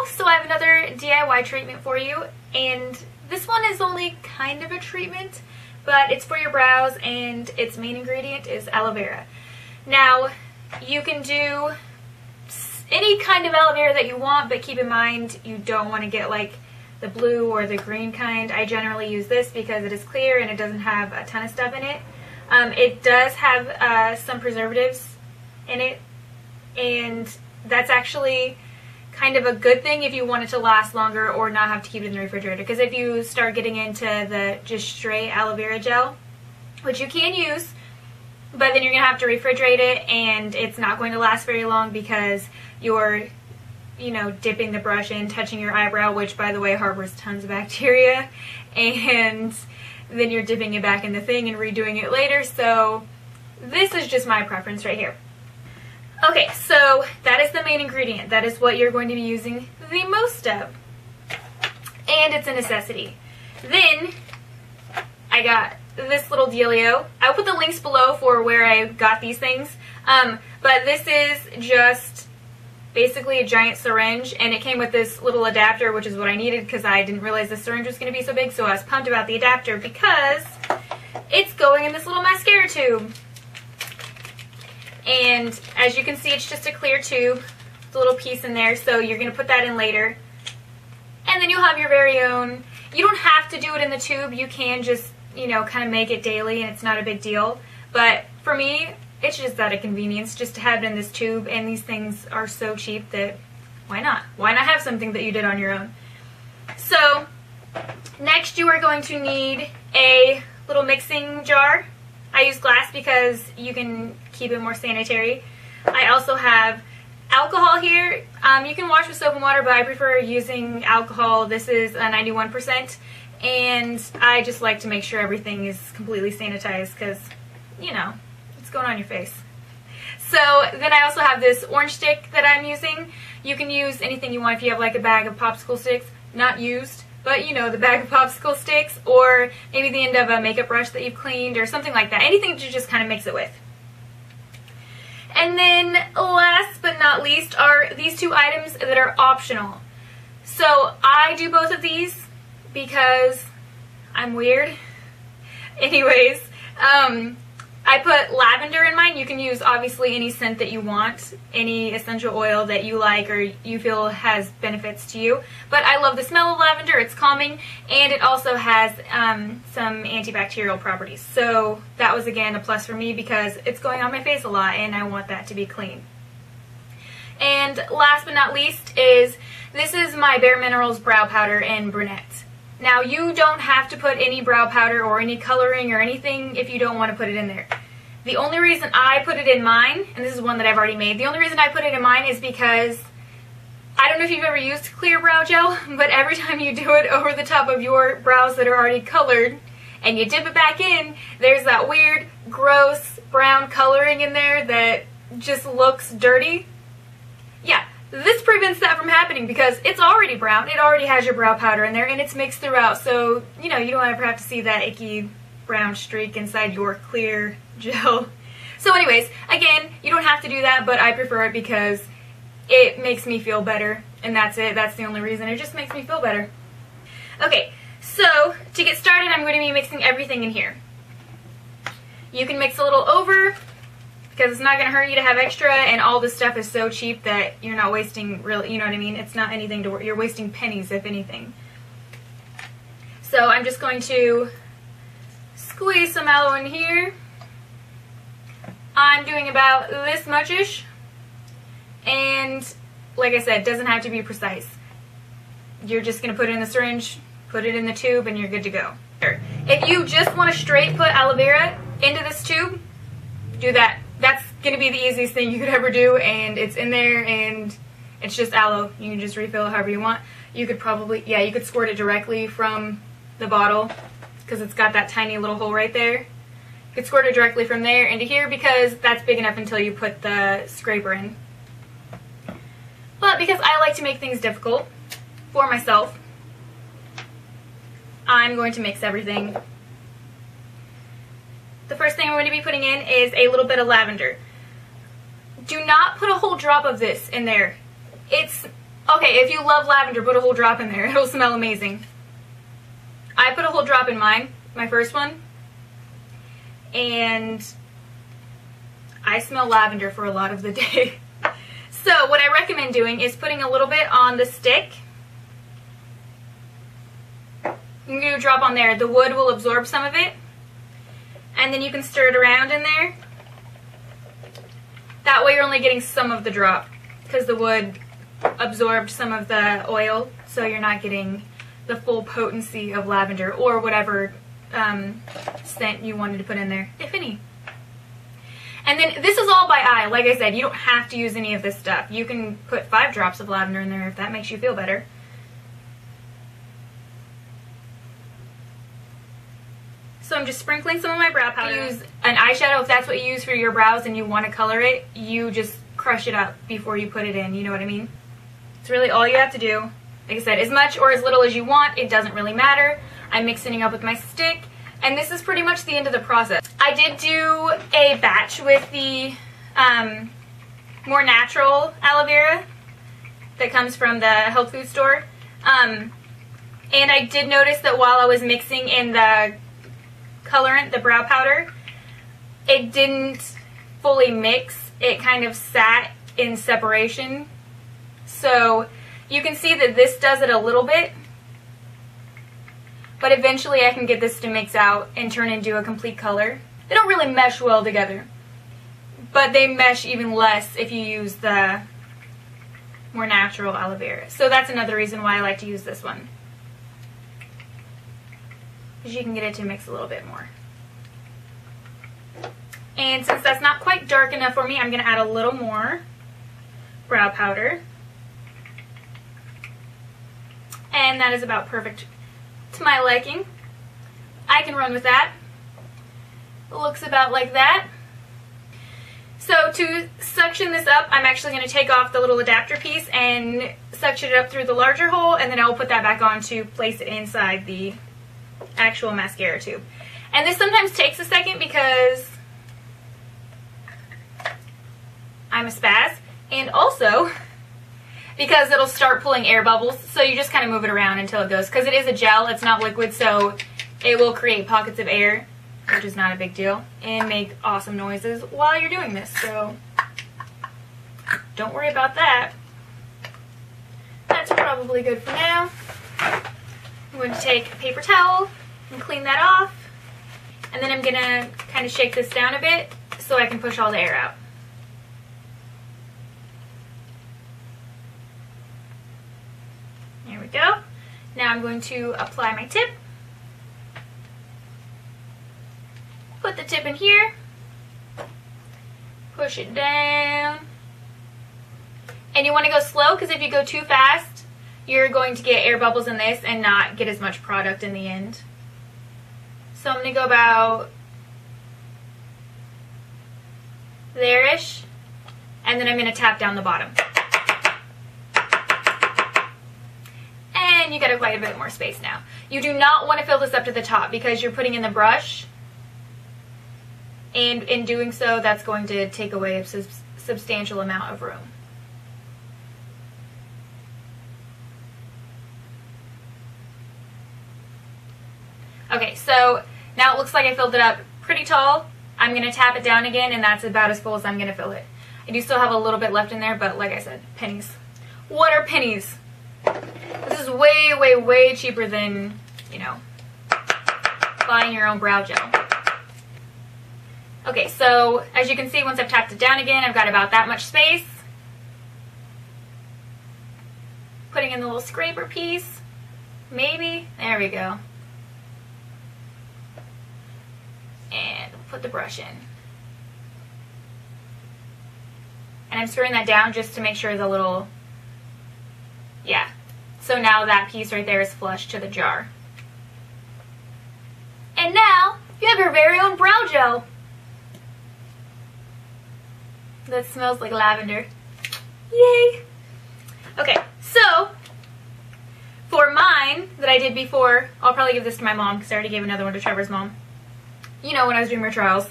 so I have another DIY treatment for you, and this one is only kind of a treatment, but it's for your brows, and its main ingredient is aloe vera. Now, you can do any kind of aloe vera that you want, but keep in mind you don't want to get like the blue or the green kind. I generally use this because it is clear and it doesn't have a ton of stuff in it. It does have some preservatives in it, and that's actually kind of a good thing if you want it to last longer or not have to keep it in the refrigerator. Because if you start getting into the just straight aloe vera gel, which you can use, but then you're going to have to refrigerate it, and it's not going to last very long because you're, you know, dipping the brush in, touching your eyebrow, which by the way harbors tons of bacteria, and then you're dipping it back in the thing and redoing it later. So this is just my preference right here. Okay, so that is the main ingredient. That is what you're going to be using the most of. And it's a necessity. Then I got this little dealio. I'll put the links below for where I got these things. But this is just basically a giant syringe, and it came with this little adapter, which is what I needed because I didn't realize the syringe was going to be so big, so I was pumped about the adapter because it's going in this little mascara tube. And as you can see, it's just a clear tube, the little piece in there, so you're going to put that in later. And then you'll have your very own. You don't have to do it in the tube. You can just, you know, kind of make it daily, and it's not a big deal. But for me, it's just out of convenience just to have it in this tube, and these things are so cheap that why not? Why not have something that you did on your own? So next you are going to need a little mixing jar. I use glass because you can keep it more sanitary. I also have alcohol here. You can wash with soap and water, but I prefer using alcohol. This is a 91%, and I just like to make sure everything is completely sanitized because, you know, it's going on your face. So then I also have this orange stick that I'm using. You can use anything you want if you have like a bag of popsicle sticks, not used, but you know, the bag of popsicle sticks, or maybe the end of a makeup brush that you've cleaned or something like that. Anything to just kind of mix it with. And then last but not least are these two items that are optional. So I do both of these because I'm weird. Anyways, I put lavender in mine. You can use obviously any scent that you want, any essential oil that you like or you feel has benefits to you. But I love the smell of lavender. It's calming, and it also has some antibacterial properties. So that was again a plus for me because it's going on my face a lot and I want that to be clean. And last but not least is, this is my Bare Minerals brow powder in brunette. Now, you don't have to put any brow powder or any coloring or anything if you don't want to put it in there. The only reason I put it in mine, and this is one that I've already made, the only reason I put it in mine is because, I don't know if you've ever used clear brow gel, but every time you do it over the top of your brows that are already colored and you dip it back in, there's that weird, gross brown coloring in there that just looks dirty. Yeah. This prevents that from happening because it's already brown. It already has your brow powder in there and it's mixed throughout, so you know, you don't ever have to see that icky brown streak inside your clear gel. So anyways, again, you don't have to do that, but I prefer it because it makes me feel better, and that's it. That's the only reason. It just makes me feel better. Okay, so to get started, I'm going to be mixing everything in here. You can mix a little over, because it's not going to hurt you to have extra, and all this stuff is so cheap that you're not wasting, really, you know what I mean? It's not anything to worry. You're wasting pennies, if anything. So I'm just going to squeeze some aloe in here. I'm doing about this much-ish, and like I said, it doesn't have to be precise. You're just going to put it in the syringe, put it in the tube, and you're good to go. If you just want to straight put aloe vera into this tube, do that. That's going to be the easiest thing you could ever do, and it's in there, and it's just aloe. You can just refill it however you want. You could probably, yeah, you could squirt it directly from the bottle because it's got that tiny little hole right there. You could squirt it directly from there into here because that's big enough until you put the scraper in. But because I like to make things difficult for myself, I'm going to mix everything. The first thing I'm going to be putting in is a little bit of lavender. Do not put a whole drop of this in there. It's Okay, if you love lavender, put a whole drop in there. It'll smell amazing. I put a whole drop in mine, my first one, and I smell lavender for a lot of the day. So what I recommend doing is putting a little bit on the stick. You can do a drop on there. The wood will absorb some of it, and then you can stir it around in there. That way you're only getting some of the drop, because the wood absorbed some of the oil, so you're not getting the full potency of lavender or whatever scent you wanted to put in there, if any. And then this is all by eye. Like I said, you don't have to use any of this stuff. You can put 5 drops of lavender in there if that makes you feel better. So I'm just sprinkling some of my brow powder. Use an eyeshadow if that's what you use for your brows and you want to color it. You just crush it up before you put it in, you know what I mean? It's really all you have to do. Like I said, as much or as little as you want, it doesn't really matter. I'm mixing it up with my stick, and this is pretty much the end of the process. I did do a batch with the more natural aloe vera that comes from the health food store. And I did notice that while I was mixing in the colorant, the brow powder, it didn't fully mix. It kind of sat in separation. So you can see that this does it a little bit, but eventually I can get this to mix out and turn into a complete color. They don't really mesh well together, but they mesh even less if you use the more natural aloe vera. So that's another reason why I like to use this one, because you can get it to mix a little bit more. And since that's not quite dark enough for me, I'm going to add a little more brow powder. And that is about perfect to my liking. I can run with that. It looks about like that. So to suction this up, I'm actually going to take off the little adapter piece and suction it up through the larger hole, and then I'll put that back on to place it inside the actual mascara tube. And this sometimes takes a second because I'm a spaz, and also because it'll start pulling air bubbles, so you just kind of move it around until it goes, because it is a gel, it's not liquid, so it will create pockets of air, which is not a big deal, and make awesome noises while you're doing this, so don't worry about that. That's probably good for now. I'm going to take a paper towel and clean that off, and then I'm going to kind of shake this down a bit so I can push all the air out. There we go. Now I'm going to apply my tip. Put the tip in here. Push it down. And you want to go slow, because if you go too fast, you're going to get air bubbles in this and not get as much product in the end. So I'm going to go about there-ish, and then I'm going to tap down the bottom. And you got quite a bit more space now. You do not want to fill this up to the top because you're putting in the brush, and in doing so, that's going to take away a substantial amount of room. Okay, so now it looks like I filled it up pretty tall. I'm going to tap it down again, and that's about as full as I'm going to fill it. I do still have a little bit left in there, but like I said, pennies. What are pennies? This is way, way, way cheaper than, you know, buying your own brow gel. Okay, so as you can see, once I've tapped it down again, I've got about that much space. Putting in the little scraper piece. Maybe. There we go. And put the brush in. And I'm screwing that down just to make sure the little, yeah. So now that piece right there is flush to the jar. And now you have your very own brow gel that smells like lavender. Yay! Okay, so for mine that I did before, I'll probably give this to my mom because I already gave another one to Trevor's mom. You know, when I was doing my trials.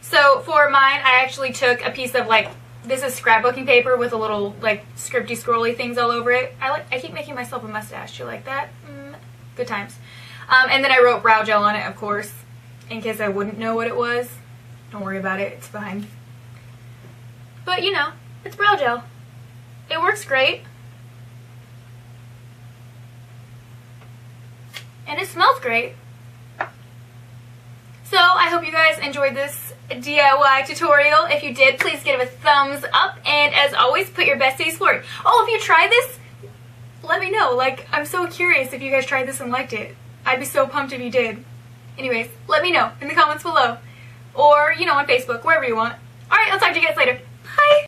So for mine, I actually took a piece of like This is scrapbooking paper with a little like scripty scrolly things all over it. I keep making myself a mustache. You like that? Good times. And then I wrote brow gel on it, of course, in case I wouldn't know what it was. Don't worry about it. It's fine. But you know, it's brow gel. It works great. And it smells great. So I hope you guys enjoyed this DIY tutorial. If you did, please give it a thumbs up. And as always, put your best face forward. Oh, if you tried this, let me know. Like, I'm so curious if you guys tried this and liked it. I'd be so pumped if you did. Anyways, let me know in the comments below. Or, you know, on Facebook, wherever you want. Alright, I'll talk to you guys later. Bye!